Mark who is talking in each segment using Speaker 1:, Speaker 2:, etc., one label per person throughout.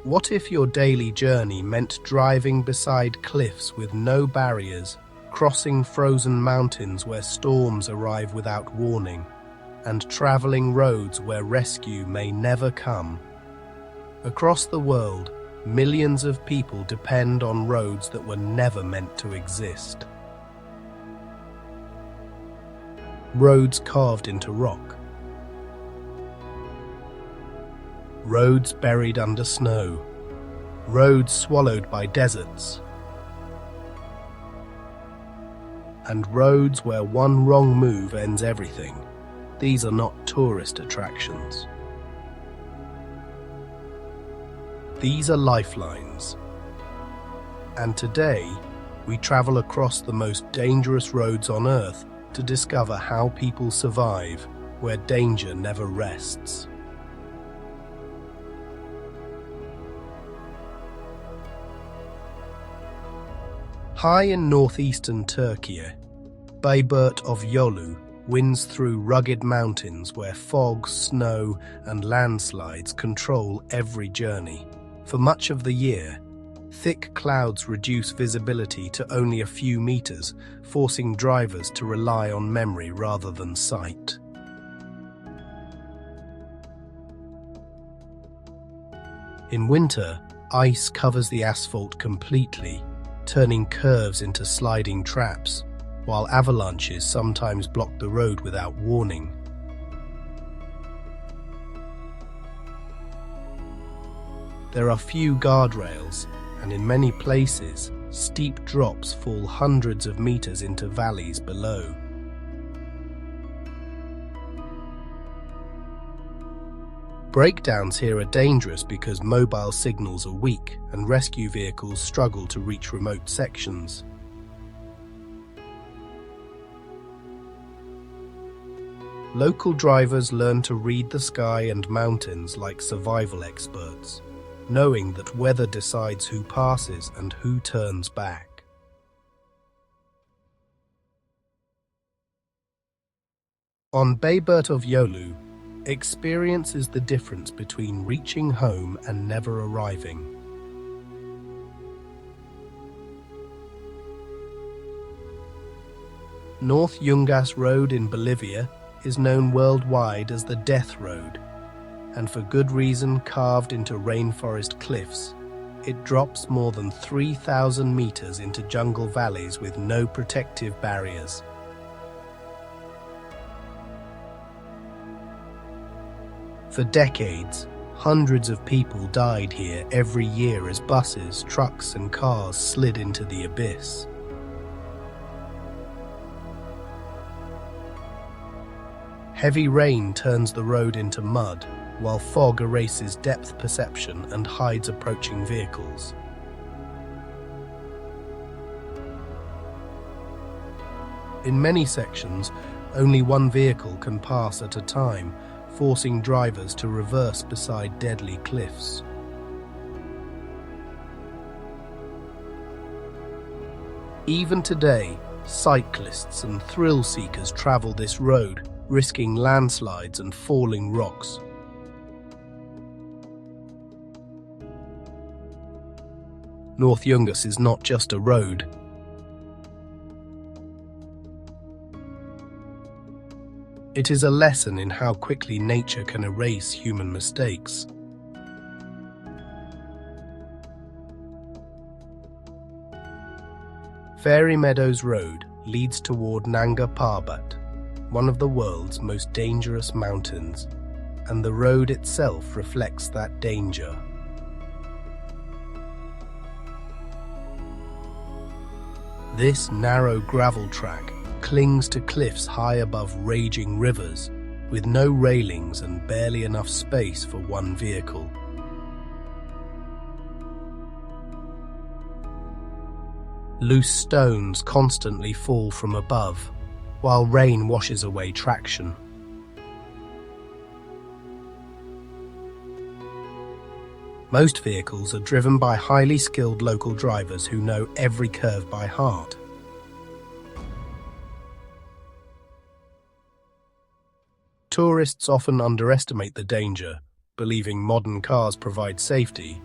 Speaker 1: What if your daily journey meant driving beside cliffs with no barriers, crossing frozen mountains where storms arrive without warning, and traveling roads where rescue may never come? Across the world, millions of people depend on roads that were never meant to exist. Roads carved into rock. Roads buried under snow. Roads swallowed by deserts. And roads where one wrong move ends everything. These are not tourist attractions. These are lifelines. And today, we travel across the most dangerous roads on Earth to discover how people survive where danger never rests. High in northeastern Turkey, Bayburt of Yolu winds through rugged mountains where fog, snow, and landslides control every journey. For much of the year, thick clouds reduce visibility to only a few meters, forcing drivers to rely on memory rather than sight. In winter, ice covers the asphalt completely, turning curves into sliding traps, while avalanches sometimes block the road without warning. There are few guardrails, and in many places, steep drops fall hundreds of meters into valleys below. Breakdowns here are dangerous because mobile signals are weak and rescue vehicles struggle to reach remote sections. Local drivers learn to read the sky and mountains like survival experts, knowing that weather decides who passes and who turns back. On Bayburt of Yolu, experience is the difference between reaching home and never arriving. North Yungas Road in Bolivia is known worldwide as the Death Road, and for good reason carved into rainforest cliffs. It drops more than 3,000 meters into jungle valleys with no protective barriers. For decades, hundreds of people died here every year as buses, trucks, and cars slid into the abyss. Heavy rain turns the road into mud, while fog erases depth perception and hides approaching vehicles. In many sections, only one vehicle can pass at a time, forcing drivers to reverse beside deadly cliffs. Even today, cyclists and thrill seekers travel this road, risking landslides and falling rocks. North Yungas is not just a road. It is a lesson in how quickly nature can erase human mistakes. Fairy Meadows Road leads toward Nanga Parbat, one of the world's most dangerous mountains, and the road itself reflects that danger. This narrow gravel track clings to cliffs high above raging rivers, with no railings and barely enough space for one vehicle. Loose stones constantly fall from above, while rain washes away traction. Most vehicles are driven by highly skilled local drivers who know every curve by heart. Tourists often underestimate the danger, believing modern cars provide safety,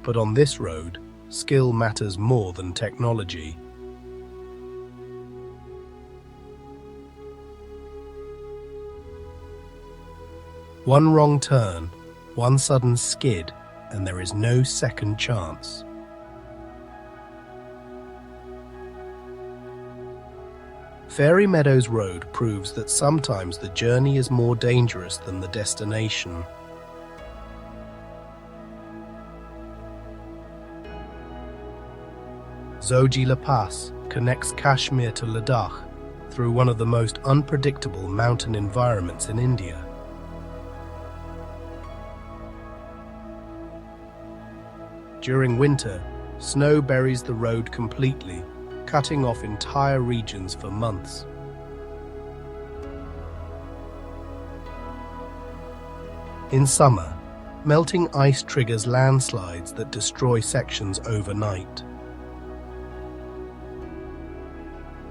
Speaker 1: But on this road, skill matters more than technology. One wrong turn, one sudden skid, and there is no second chance. Fairy Meadows Road proves that sometimes the journey is more dangerous than the destination. Zojila Pass connects Kashmir to Ladakh through one of the most unpredictable mountain environments in India. During winter, snow buries the road completely, cutting off entire regions for months. In summer, melting ice triggers landslides that destroy sections overnight.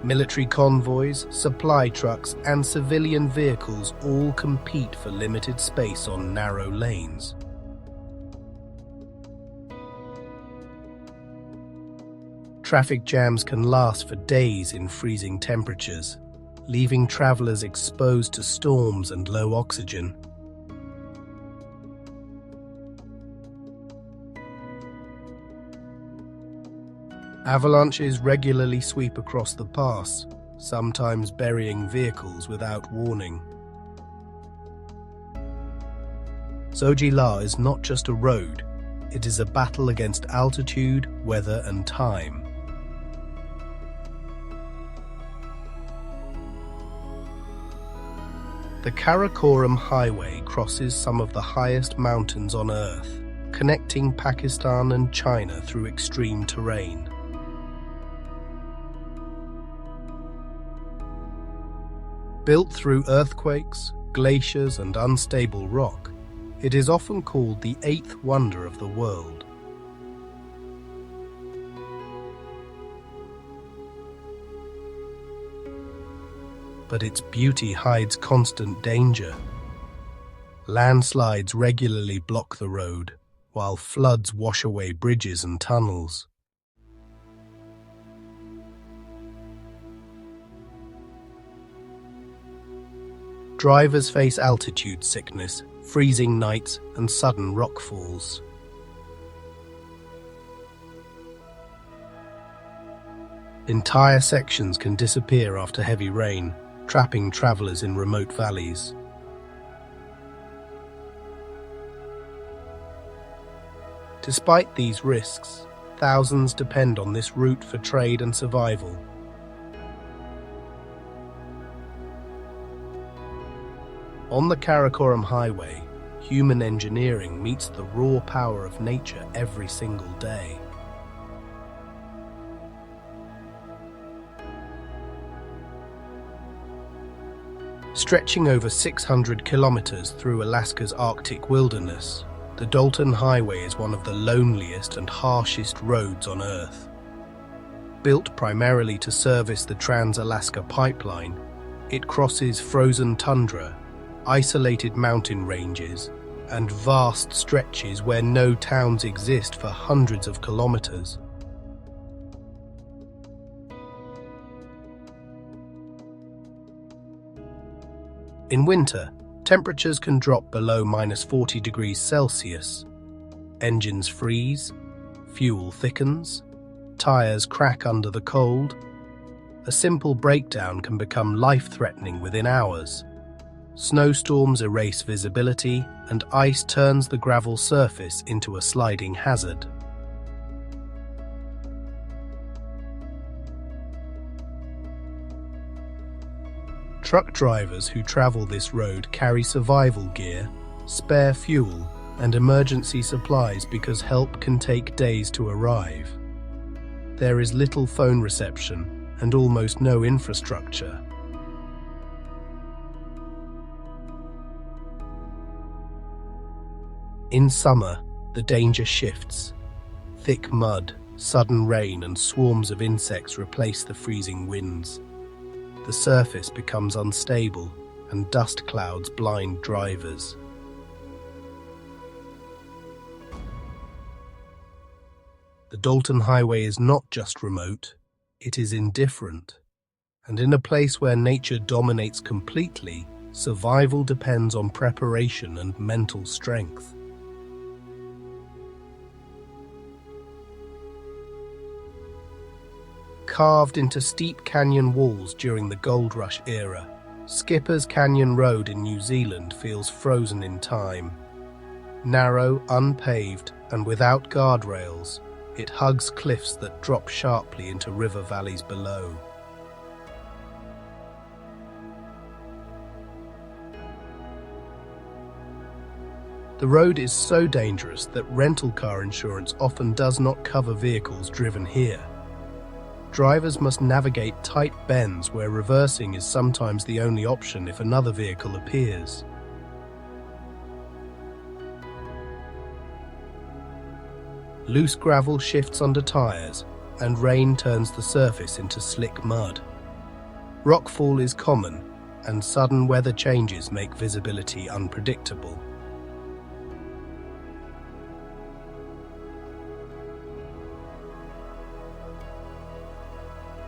Speaker 1: Military convoys, supply trucks, and civilian vehicles all compete for limited space on narrow lanes. Traffic jams can last for days in freezing temperatures, leaving travelers exposed to storms and low oxygen. Avalanches regularly sweep across the pass, sometimes burying vehicles without warning. Zojila is not just a road, it is a battle against altitude, weather, and time. The Karakoram Highway crosses some of the highest mountains on Earth, connecting Pakistan and China through extreme terrain. Built through earthquakes, glaciers, and unstable rock, it is often called the eighth wonder of the world. But its beauty hides constant danger. Landslides regularly block the road, while floods wash away bridges and tunnels. Drivers face altitude sickness, freezing nights, and sudden rockfalls. Entire sections can disappear after heavy rain, trapping travelers in remote valleys. Despite these risks, thousands depend on this route for trade and survival. On the Karakoram Highway, human engineering meets the raw power of nature every single day. Stretching over 600 kilometers through Alaska's Arctic wilderness, the Dalton Highway is one of the loneliest and harshest roads on Earth. Built primarily to service the Trans-Alaska Pipeline, it crosses frozen tundra, isolated mountain ranges, and vast stretches where no towns exist for hundreds of kilometers. In winter, temperatures can drop below -40 degrees Celsius. Engines freeze, fuel thickens, tires crack under the cold. A simple breakdown can become life-threatening within hours. Snowstorms erase visibility, and ice turns the gravel surface into a sliding hazard. Truck drivers who travel this road carry survival gear, spare fuel, and emergency supplies because help can take days to arrive. There is little phone reception and almost no infrastructure. In summer, the danger shifts. Thick mud, sudden rain, and swarms of insects replace the freezing winds. The surface becomes unstable, and dust clouds blind drivers. The Dalton Highway is not just remote, it is indifferent. And in a place where nature dominates completely, survival depends on preparation and mental strength. Carved into steep canyon walls during the Gold Rush era, Skipper's Canyon Road in New Zealand feels frozen in time. Narrow, unpaved, and without guardrails, it hugs cliffs that drop sharply into river valleys below. The road is so dangerous that rental car insurance often does not cover vehicles driven here. Drivers must navigate tight bends where reversing is sometimes the only option if another vehicle appears. Loose gravel shifts under tires, and rain turns the surface into slick mud. Rockfall is common, and sudden weather changes make visibility unpredictable.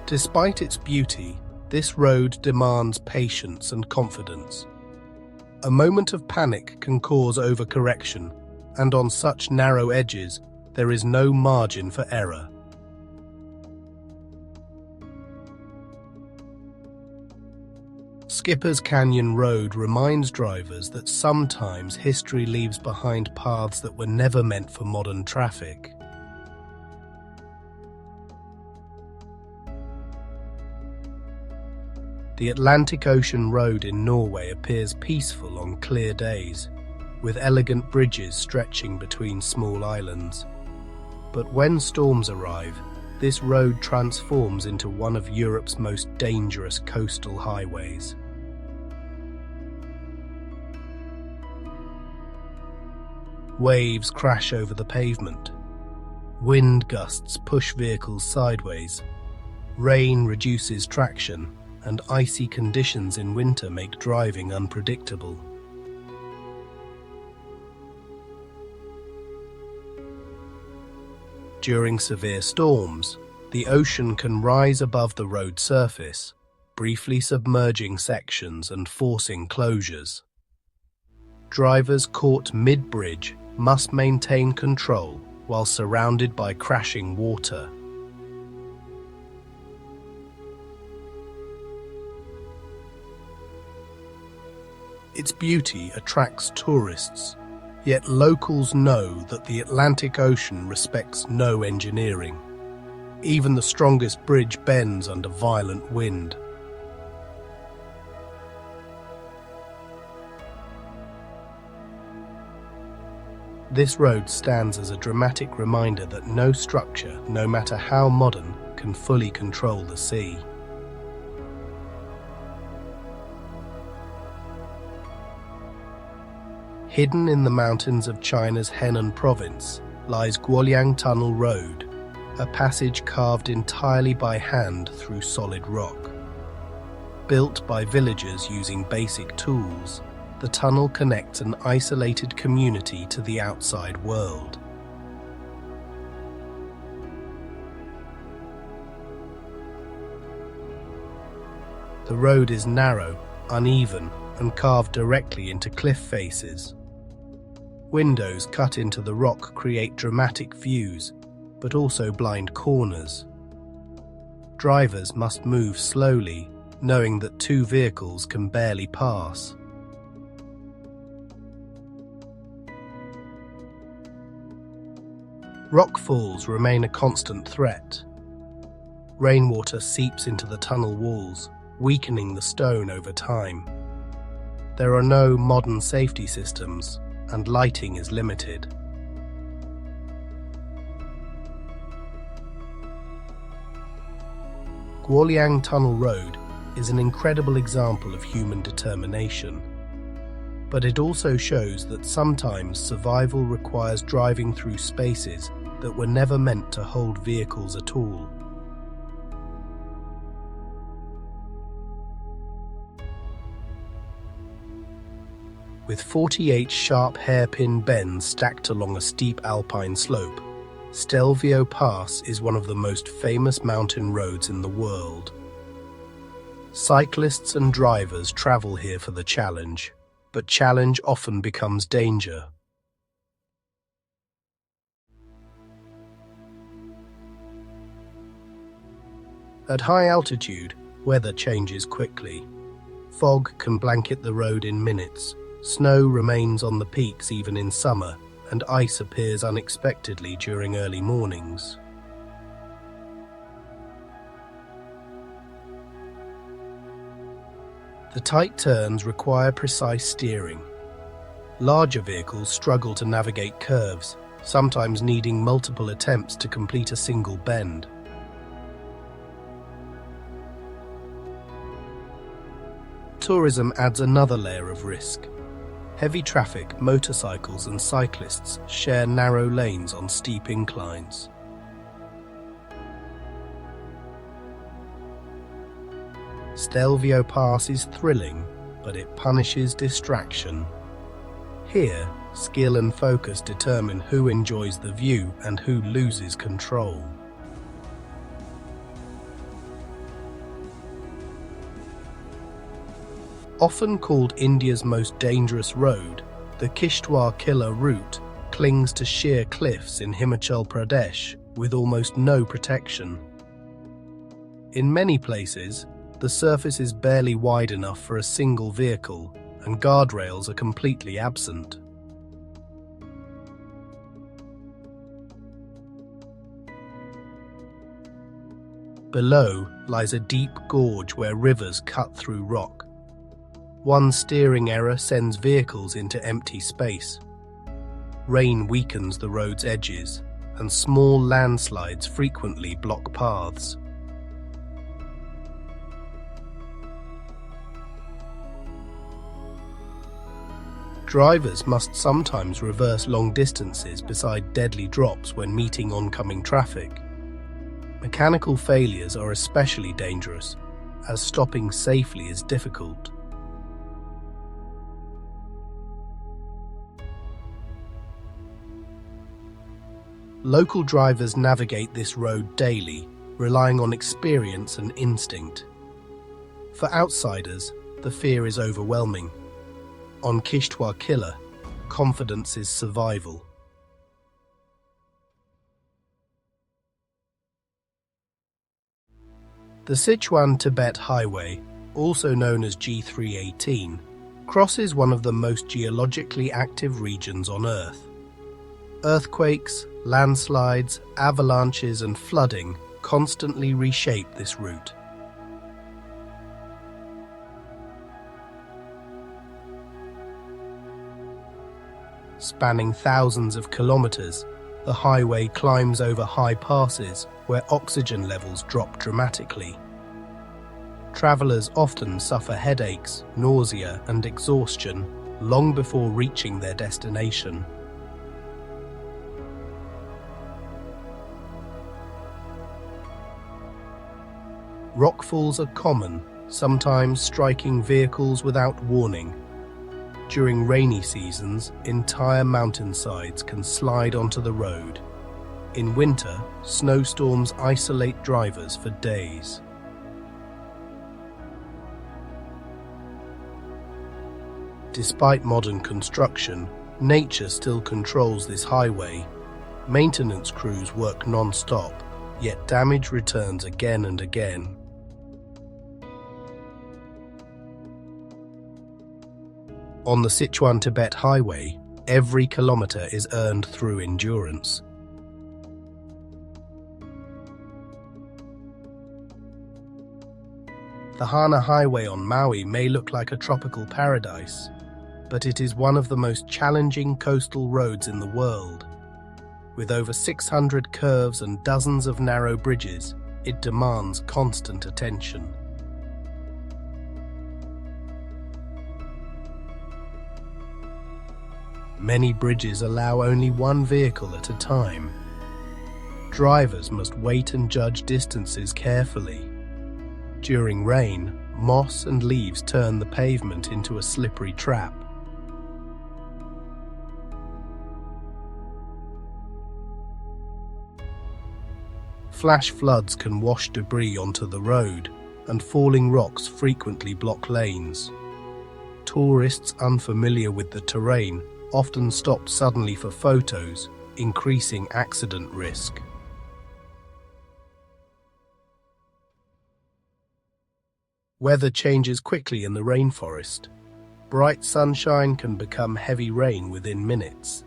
Speaker 1: Despite its beauty, this road demands patience and confidence. A moment of panic can cause overcorrection, and on such narrow edges, there is no margin for error. Skipper's Canyon Road reminds drivers that sometimes history leaves behind paths that were never meant for modern traffic. The Atlantic Ocean Road in Norway appears peaceful on clear days, with elegant bridges stretching between small islands. But when storms arrive, this road transforms into one of Europe's most dangerous coastal highways. Waves crash over the pavement. Wind gusts push vehicles sideways. Rain reduces traction, and icy conditions in winter make driving unpredictable. During severe storms, the ocean can rise above the road surface, briefly submerging sections and forcing closures. Drivers caught mid-bridge must maintain control while surrounded by crashing water. Its beauty attracts tourists, yet locals know that the Atlantic Ocean respects no engineering. Even the strongest bridge bends under violent wind. This road stands as a dramatic reminder that no structure, no matter how modern, can fully control the sea. Hidden in the mountains of China's Henan province lies Guoliang Tunnel Road, a passage carved entirely by hand through solid rock. Built by villagers using basic tools, the tunnel connects an isolated community to the outside world. The road is narrow, uneven, and carved directly into cliff faces. Windows cut into the rock create dramatic views, but also blind corners. Drivers must move slowly, knowing that two vehicles can barely pass. Rockfalls remain a constant threat. Rainwater seeps into the tunnel walls, weakening the stone over time. There are no modern safety systems, and lighting is limited. Guoliang Tunnel Road is an incredible example of human determination, but it also shows that sometimes survival requires driving through spaces that were never meant to hold vehicles at all. With 48 sharp hairpin bends stacked along a steep alpine slope, Stelvio Pass is one of the most famous mountain roads in the world. Cyclists and drivers travel here for the challenge, but challenge often becomes danger. At high altitude, weather changes quickly. Fog can blanket the road in minutes, snow remains on the peaks even in summer, and ice appears unexpectedly during early mornings. The tight turns require precise steering. Larger vehicles struggle to navigate curves, sometimes needing multiple attempts to complete a single bend. Tourism adds another layer of risk. Heavy traffic, motorcycles and cyclists share narrow lanes on steep inclines. Stelvio Pass is thrilling, but it punishes distraction. Here, skill and focus determine who enjoys the view and who loses control. Often called India's most dangerous road, the Kishtwar-Killa route clings to sheer cliffs in Himachal Pradesh with almost no protection. In many places, the surface is barely wide enough for a single vehicle, and guardrails are completely absent. Below lies a deep gorge where rivers cut through rock. One steering error sends vehicles into empty space. Rain weakens the road's edges, and small landslides frequently block paths. Drivers must sometimes reverse long distances beside deadly drops when meeting oncoming traffic. Mechanical failures are especially dangerous, as stopping safely is difficult. Local drivers navigate this road daily, relying on experience and instinct. For outsiders, the fear is overwhelming. On Kishtwar-Killa, confidence is survival. The Sichuan-Tibet Highway, also known as G318, crosses one of the most geologically active regions on Earth. Earthquakes, landslides, avalanches and flooding constantly reshape this route. Spanning thousands of kilometers, the highway climbs over high passes where oxygen levels drop dramatically. Travelers often suffer headaches, nausea and exhaustion long before reaching their destination. Rockfalls are common, sometimes striking vehicles without warning. During rainy seasons, entire mountainsides can slide onto the road. In winter, snowstorms isolate drivers for days. Despite modern construction, nature still controls this highway. Maintenance crews work non-stop, yet damage returns again and again. On the Sichuan-Tibet Highway, every kilometer is earned through endurance. The Hana Highway on Maui may look like a tropical paradise, but it is one of the most challenging coastal roads in the world. With over 600 curves and dozens of narrow bridges, it demands constant attention. Many bridges allow only one vehicle at a time. Drivers must wait and judge distances carefully. During rain, moss and leaves turn the pavement into a slippery trap. Flash floods can wash debris onto the road, and falling rocks frequently block lanes. Tourists unfamiliar with the terrain often stop suddenly for photos, increasing accident risk. Weather changes quickly in the rainforest. Bright sunshine can become heavy rain within minutes.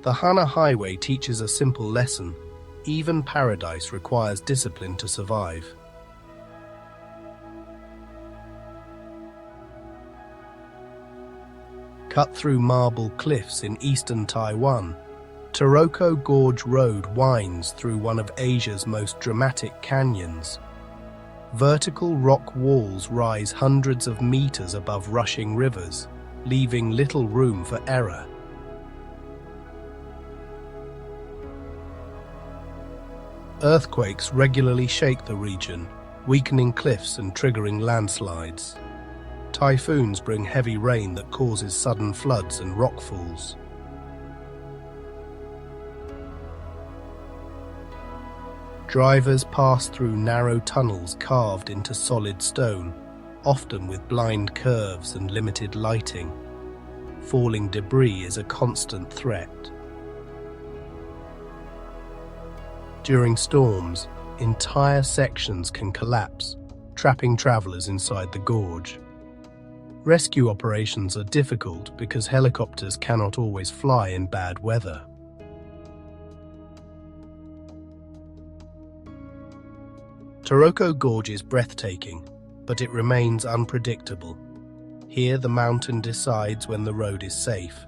Speaker 1: The Hana Highway teaches a simple lesson. Even paradise requires discipline to survive. Cut through marble cliffs in eastern Taiwan, Taroko Gorge Road winds through one of Asia's most dramatic canyons. Vertical rock walls rise hundreds of meters above rushing rivers, leaving little room for error. Earthquakes regularly shake the region, weakening cliffs and triggering landslides. Typhoons bring heavy rain that causes sudden floods and rockfalls. Drivers pass through narrow tunnels carved into solid stone, often with blind curves and limited lighting. Falling debris is a constant threat. During storms, entire sections can collapse, trapping travelers inside the gorge. Rescue operations are difficult because helicopters cannot always fly in bad weather. Taroko Gorge is breathtaking, but it remains unpredictable. Here the mountain decides when the road is safe.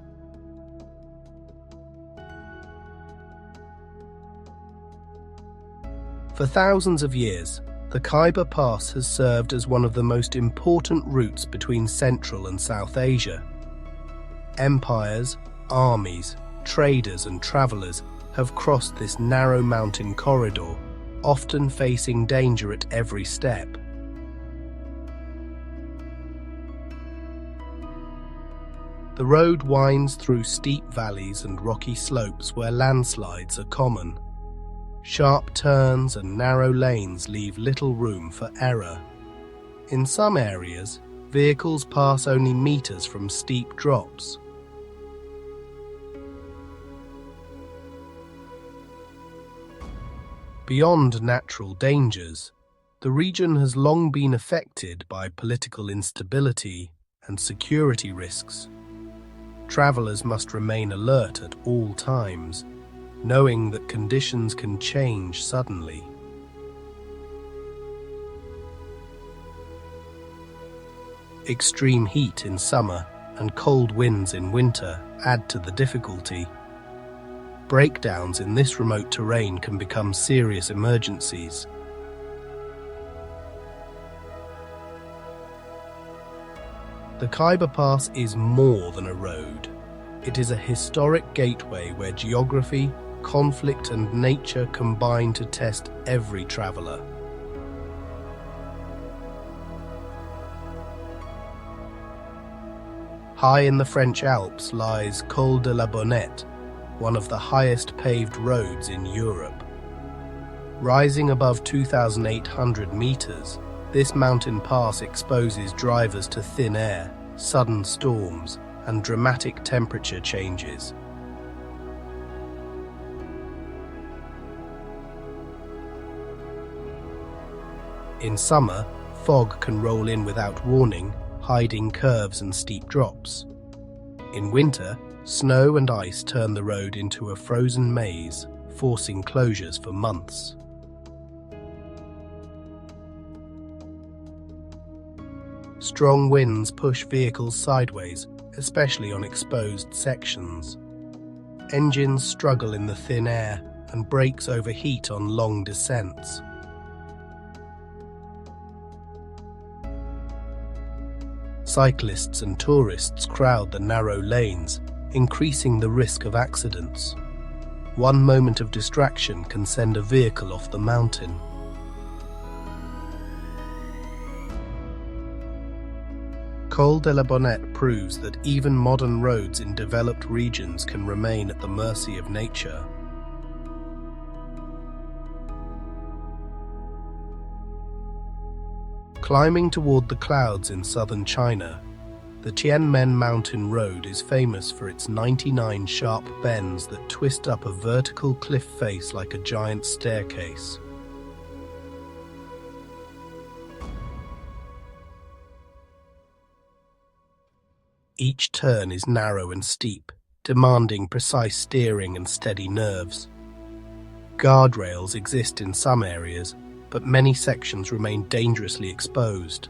Speaker 1: For thousands of years, the Khyber Pass has served as one of the most important routes between Central and South Asia. Empires, armies, traders and travelers have crossed this narrow mountain corridor, often facing danger at every step. The road winds through steep valleys and rocky slopes where landslides are common. Sharp turns and narrow lanes leave little room for error. In some areas, vehicles pass only meters from steep drops. Beyond natural dangers, the region has long been affected by political instability and security risks. Travelers must remain alert at all times, knowing that conditions can change suddenly. Extreme heat in summer and cold winds in winter add to the difficulty. Breakdowns in this remote terrain can become serious emergencies. The Khyber Pass is more than a road. It is a historic gateway where geography, conflict and nature combine to test every traveler. High in the French Alps lies Col de la Bonnette, one of the highest paved roads in Europe. Rising above 2,800 meters, this mountain pass exposes drivers to thin air, sudden storms, and dramatic temperature changes. In summer, fog can roll in without warning, hiding curves and steep drops. In winter, snow and ice turn the road into a frozen maze, forcing closures for months. Strong winds push vehicles sideways, especially on exposed sections. Engines struggle in the thin air, and brakes overheat on long descents. Cyclists and tourists crowd the narrow lanes, increasing the risk of accidents. One moment of distraction can send a vehicle off the mountain. Col de la Bonnette proves that even modern roads in developed regions can remain at the mercy of nature. Climbing toward the clouds in southern China, the Tianmen Mountain Road is famous for its 99 sharp bends that twist up a vertical cliff face like a giant staircase. Each turn is narrow and steep, demanding precise steering and steady nerves. Guardrails exist in some areas, but many sections remain dangerously exposed.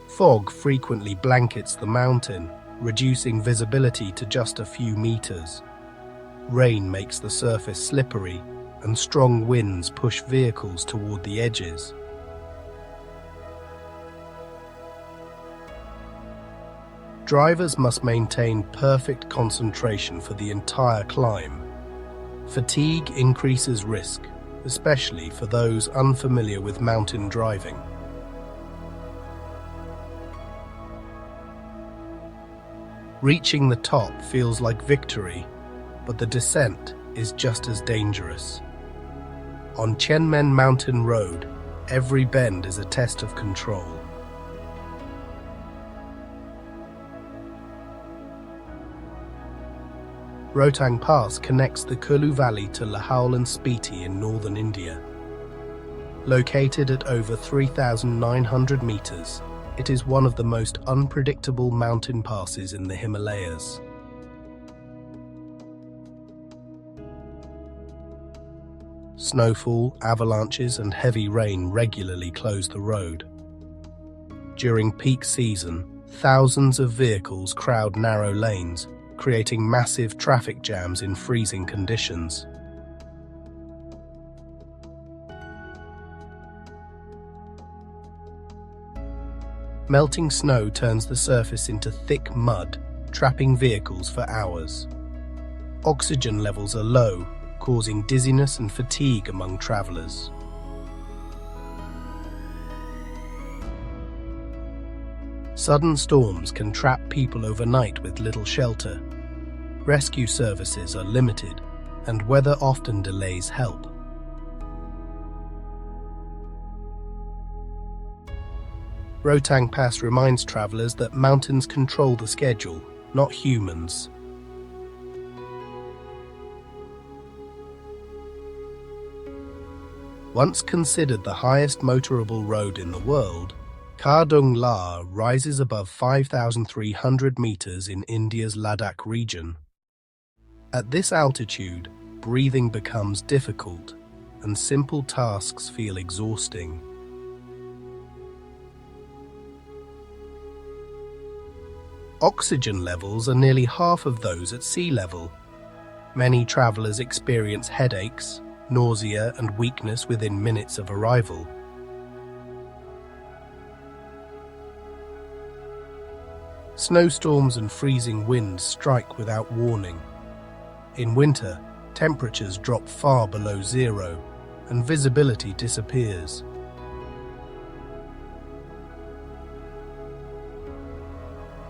Speaker 1: Fog frequently blankets the mountain, reducing visibility to just a few meters. Rain makes the surface slippery, and strong winds push vehicles toward the edges. Drivers must maintain perfect concentration for the entire climb. Fatigue increases risk, especially for those unfamiliar with mountain driving. Reaching the top feels like victory, but the descent is just as dangerous. On Tianmen Mountain Road, every bend is a test of control. Rohtang Pass connects the Kulu Valley to Lahaul and Spiti in northern India. Located at over 3,900 meters, it is one of the most unpredictable mountain passes in the Himalayas. Snowfall, avalanches, and heavy rain regularly close the road. During peak season, thousands of vehicles crowd narrow lanes, creating massive traffic jams in freezing conditions. Melting snow turns the surface into thick mud, trapping vehicles for hours. Oxygen levels are low, causing dizziness and fatigue among travelers. Sudden storms can trap people overnight with little shelter. Rescue services are limited, and weather often delays help. Rohtang Pass reminds travelers that mountains control the schedule, not humans. Once considered the highest motorable road in the world, Kardung La rises above 5,300 meters in India's Ladakh region. At this altitude, breathing becomes difficult, and simple tasks feel exhausting. Oxygen levels are nearly half of those at sea level. Many travelers experience headaches, nausea, and weakness within minutes of arrival. Snowstorms and freezing winds strike without warning. In winter, temperatures drop far below zero, and visibility disappears.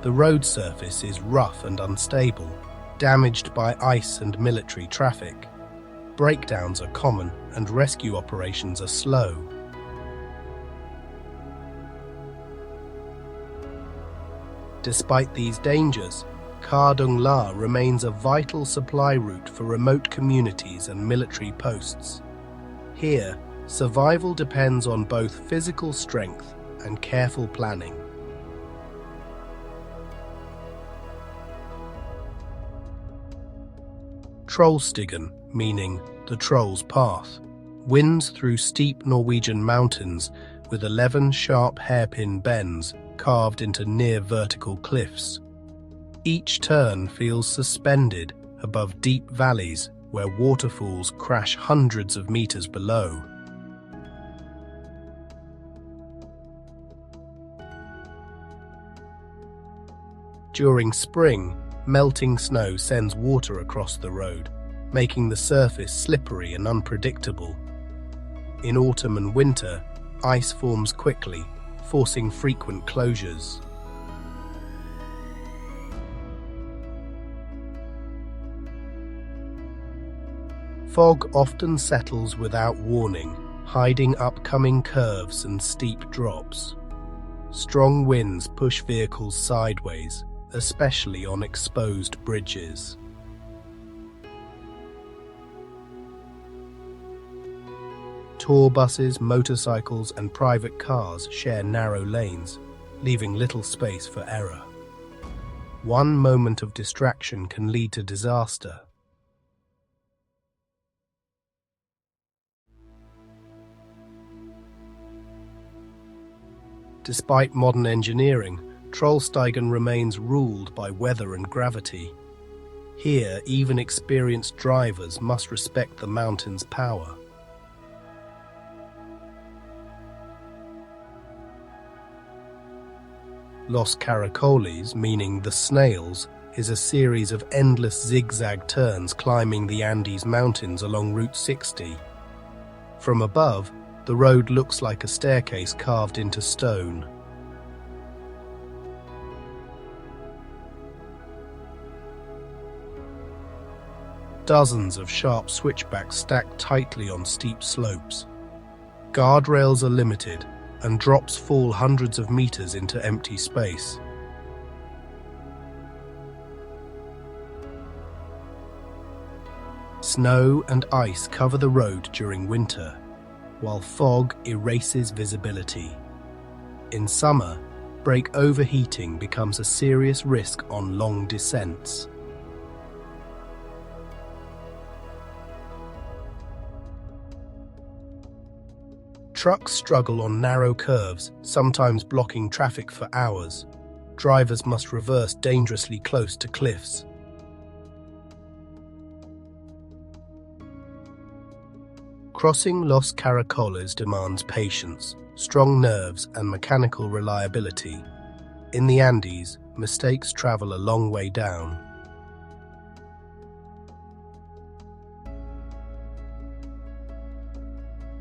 Speaker 1: The road surface is rough and unstable, damaged by ice and military traffic. Breakdowns are common, and rescue operations are slow. Despite these dangers, Kardung La remains a vital supply route for remote communities and military posts. Here, survival depends on both physical strength and careful planning. Trollstigen, meaning the Troll's Path, winds through steep Norwegian mountains with 11 sharp hairpin bends carved into near-vertical cliffs. Each turn feels suspended above deep valleys where waterfalls crash hundreds of meters below. During spring, melting snow sends water across the road, making the surface slippery and unpredictable. In autumn and winter, Ice forms quickly, forcing frequent closures. Fog often settles without warning, hiding upcoming curves and steep drops. Strong winds push vehicles sideways, especially on exposed bridges. Tour buses, motorcycles, and private cars share narrow lanes, leaving little space for error. One moment of distraction can lead to disaster. Despite modern engineering, Trollstigen remains ruled by weather and gravity. Here, even experienced drivers must respect the mountain's power. Los Caracoles, meaning the snails, is a series of endless zigzag turns climbing the Andes Mountains along Route 60. From above, the road looks like a staircase carved into stone. Dozens of sharp switchbacks stack tightly on steep slopes. Guardrails are limited, and drops fall hundreds of meters into empty space. Snow and ice cover the road during winter, while fog erases visibility. In summer, brake overheating becomes a serious risk on long descents. Trucks struggle on narrow curves, sometimes blocking traffic for hours. Drivers must reverse dangerously close to cliffs. Crossing Los Caracoles demands patience, strong nerves, and mechanical reliability. In the Andes, mistakes travel a long way down.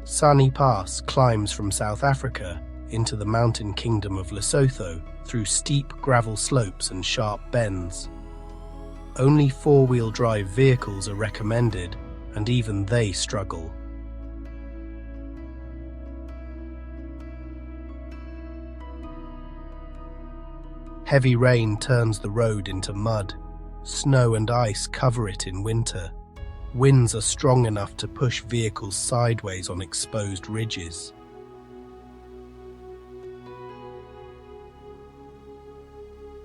Speaker 1: Sani Pass climbs from South Africa into the mountain kingdom of Lesotho through steep gravel slopes and sharp bends. Only four-wheel drive vehicles are recommended, and even they struggle. Heavy rain turns the road into mud. Snow and ice cover it in winter. Winds are strong enough to push vehicles sideways on exposed ridges.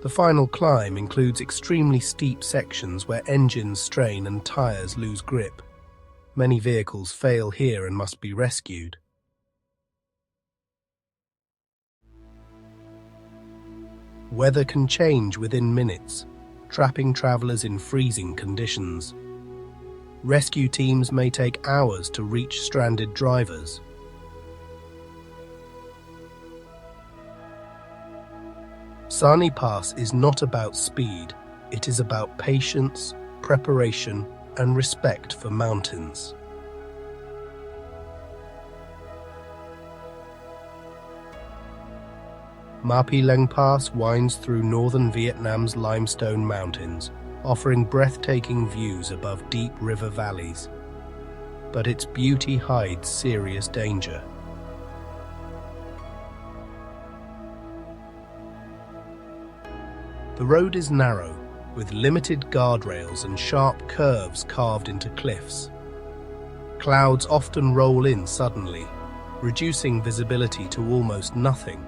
Speaker 1: The final climb includes extremely steep sections where engines strain and tires lose grip. Many vehicles fail here and must be rescued. Weather can change within minutes, trapping travelers in freezing conditions. Rescue teams may take hours to reach stranded drivers. Sani Pass is not about speed, it is about patience, preparation, and respect for mountains. Mapileng Pass winds through northern Vietnam's limestone mountains, offering breathtaking views above deep river valleys. But its beauty hides serious danger. The road is narrow, with limited guardrails and sharp curves carved into cliffs. Clouds often roll in suddenly, reducing visibility to almost nothing.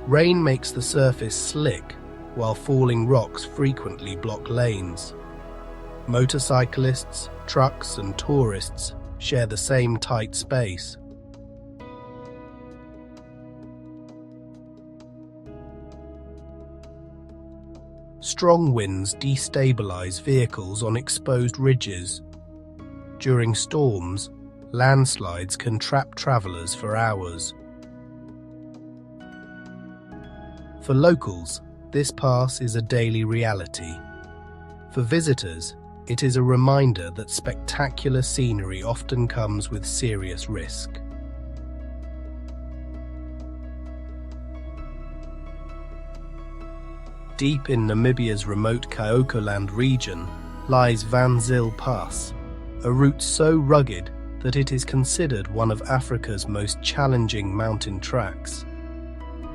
Speaker 1: Rain makes the surface slick, while falling rocks frequently block lanes. Motorcyclists, trucks, and tourists share the same tight space. Strong winds destabilize vehicles on exposed ridges. During storms, landslides can trap travelers for hours. For locals, this pass is a daily reality. For visitors, It is a reminder that spectacular scenery often comes with serious risk. Deep in Namibia's remote Kyokoland region lies Van Zyl Pass, a route so rugged that it is considered one of Africa's most challenging mountain tracks.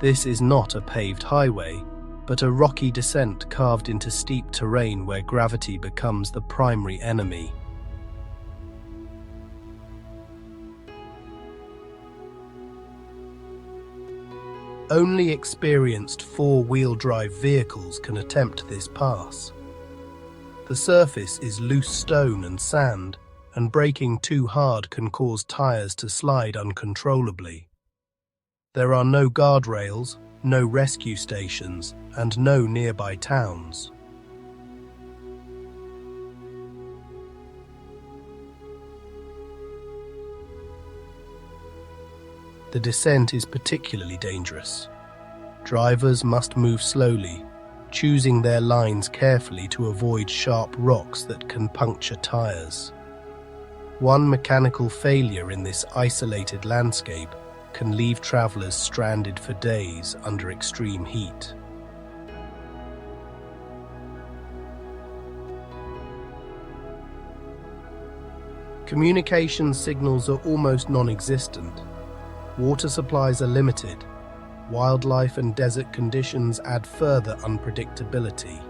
Speaker 1: This is not a paved highway, but a rocky descent carved into steep terrain where gravity becomes the primary enemy. Only experienced four-wheel drive vehicles can attempt this pass. The surface is loose stone and sand, and braking too hard can cause tires to slide uncontrollably. There are no guardrails, no rescue stations, and no nearby towns. The descent is particularly dangerous. Drivers must move slowly, choosing their lines carefully to avoid sharp rocks that can puncture tires. One mechanical failure in this isolated landscape can leave travelers stranded for days under extreme heat. Communication signals are almost non-existent. Water supplies are limited. Wildlife and desert conditions add further unpredictability.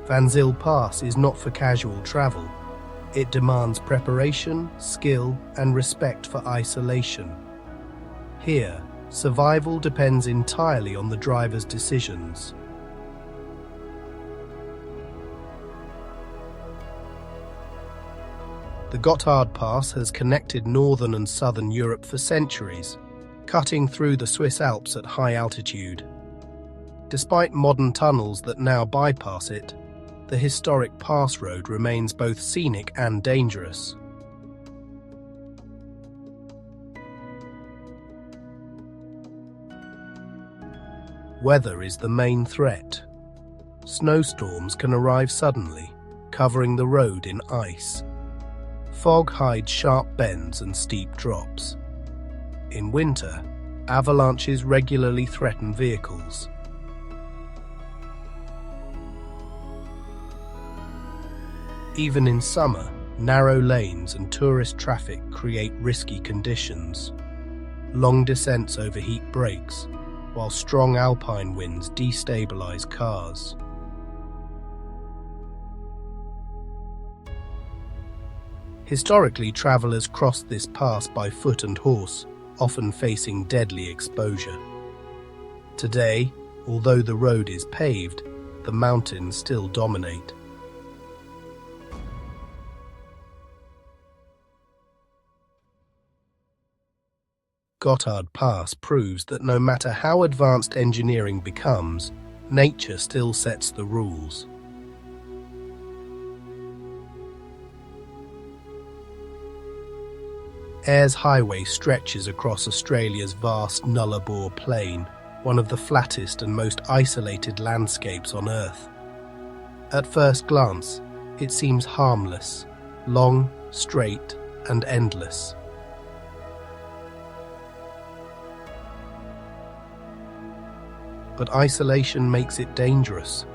Speaker 1: Van Zyl Pass is not for casual travel. It demands preparation, skill, and respect for isolation. Here, survival depends entirely on the driver's decisions. The Gotthard Pass has connected northern and southern Europe for centuries, cutting through the Swiss Alps at high altitude. Despite modern tunnels that now bypass it, the historic pass road remains both scenic and dangerous. Weather is the main threat. Snowstorms can arrive suddenly, covering the road in ice. Fog hides sharp bends and steep drops. In winter, avalanches regularly threaten vehicles. Even in summer, narrow lanes and tourist traffic create risky conditions. Long descents overheat brakes, while strong alpine winds destabilize cars. Historically, travelers crossed this pass by foot and horse, often facing deadly exposure. Today, although the road is paved, the mountains still dominate. Gotthard Pass proves that no matter how advanced engineering becomes, nature still sets the rules. Ayers Highway stretches across Australia's vast Nullarbor Plain, one of the flattest and most isolated landscapes on Earth. At first glance, it seems harmless, long, straight, and endless. But isolation makes it dangerous.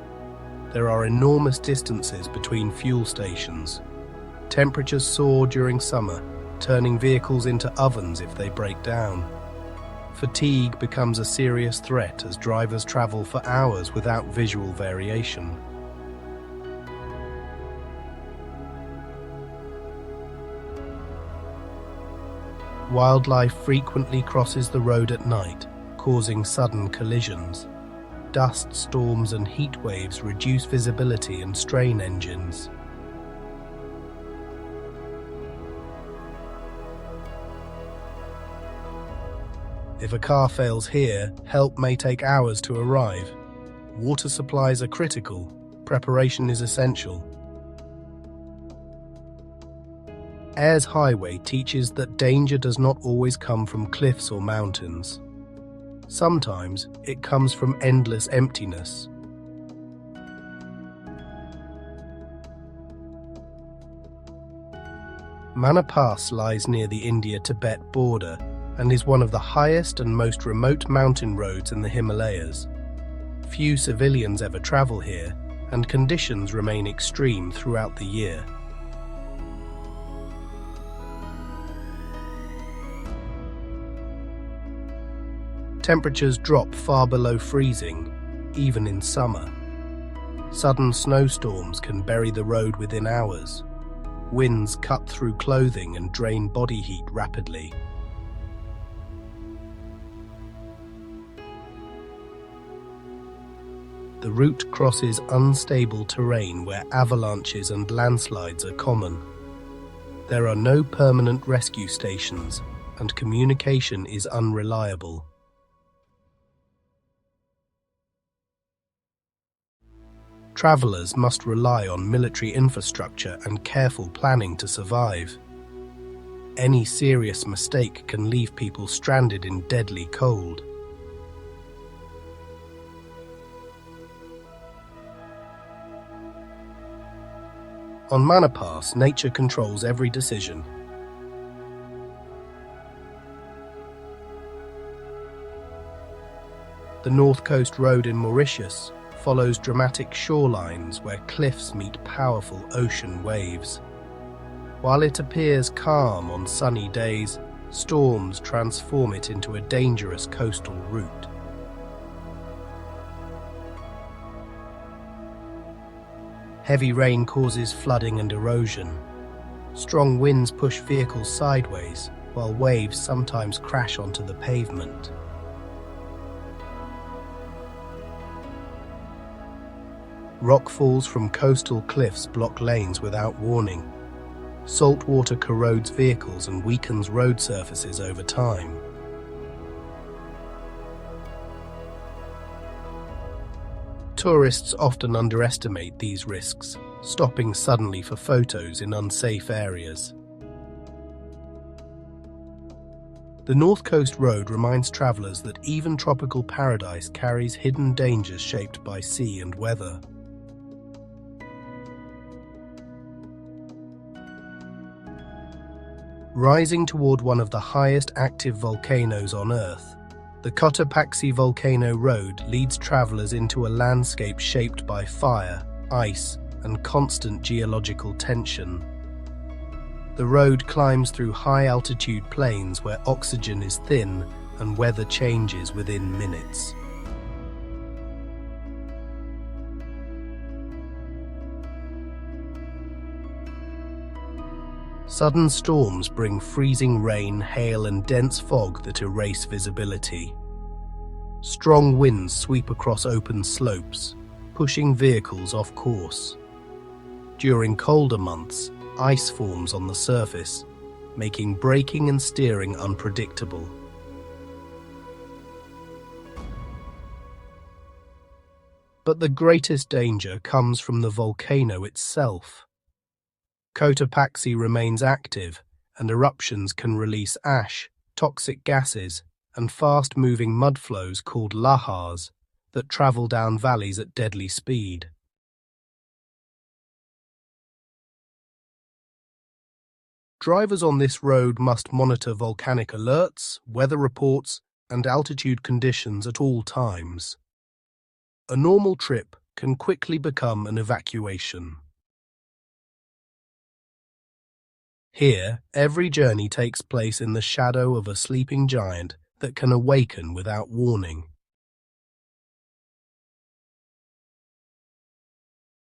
Speaker 1: There are enormous distances between fuel stations. Temperatures soar during summer, turning vehicles into ovens if they break down. Fatigue becomes a serious threat as drivers travel for hours without visual variation. Wildlife frequently crosses the road at night, causing sudden collisions. Dust storms and heat waves reduce visibility and strain engines. If a car fails here, help may take hours to arrive. Water supplies are critical. Preparation is essential. Ayers Highway teaches that danger does not always come from cliffs or mountains. Sometimes it comes from endless emptiness. Manor Pass lies near the India-Tibet border and is one of the highest and most remote mountain roads in the Himalayas. Few civilians ever travel here, and conditions remain extreme throughout the year. Temperatures drop far below freezing, even in summer. Sudden snowstorms can bury the road within hours. Winds cut through clothing and drain body heat rapidly. The route crosses unstable terrain where avalanches and landslides are common. There are no permanent rescue stations, and communication is unreliable. Travelers must rely on military infrastructure and careful planning to survive. Any serious mistake can leave people stranded in deadly cold. On Manor Pass, nature controls every decision. The North Coast Road in Mauritius follows dramatic shorelines where cliffs meet powerful ocean waves. While it appears calm on sunny days, storms transform it into a dangerous coastal route. Heavy rain causes flooding and erosion. Strong winds push vehicles sideways, while waves sometimes crash onto the pavement. Rock falls from coastal cliffs block lanes without warning. Salt water corrodes vehicles and weakens road surfaces over time. Tourists often underestimate these risks, stopping suddenly for photos in unsafe areas. The North Coast Road reminds travelers that even tropical paradise carries hidden dangers shaped by sea and weather. Rising toward one of the highest active volcanoes on Earth, the Cotopaxi Volcano Road leads travelers into a landscape shaped by fire, ice, and constant geological tension. The road climbs through high-altitude plains where oxygen is thin and weather changes within minutes. Sudden storms bring freezing rain, hail, and dense fog that erase visibility. Strong winds sweep across open slopes, pushing vehicles off course. During colder months, ice forms on the surface, making braking and steering unpredictable. But the greatest danger comes from the volcano itself. Cotopaxi remains active, and eruptions can release ash, toxic gases, and fast-moving mud flows called lahars that travel down valleys at deadly speed. Drivers on this road must monitor volcanic alerts, weather reports, and altitude conditions at all times. A normal trip can quickly become an evacuation. Here, every journey takes place in the shadow of a sleeping giant that can awaken without warning.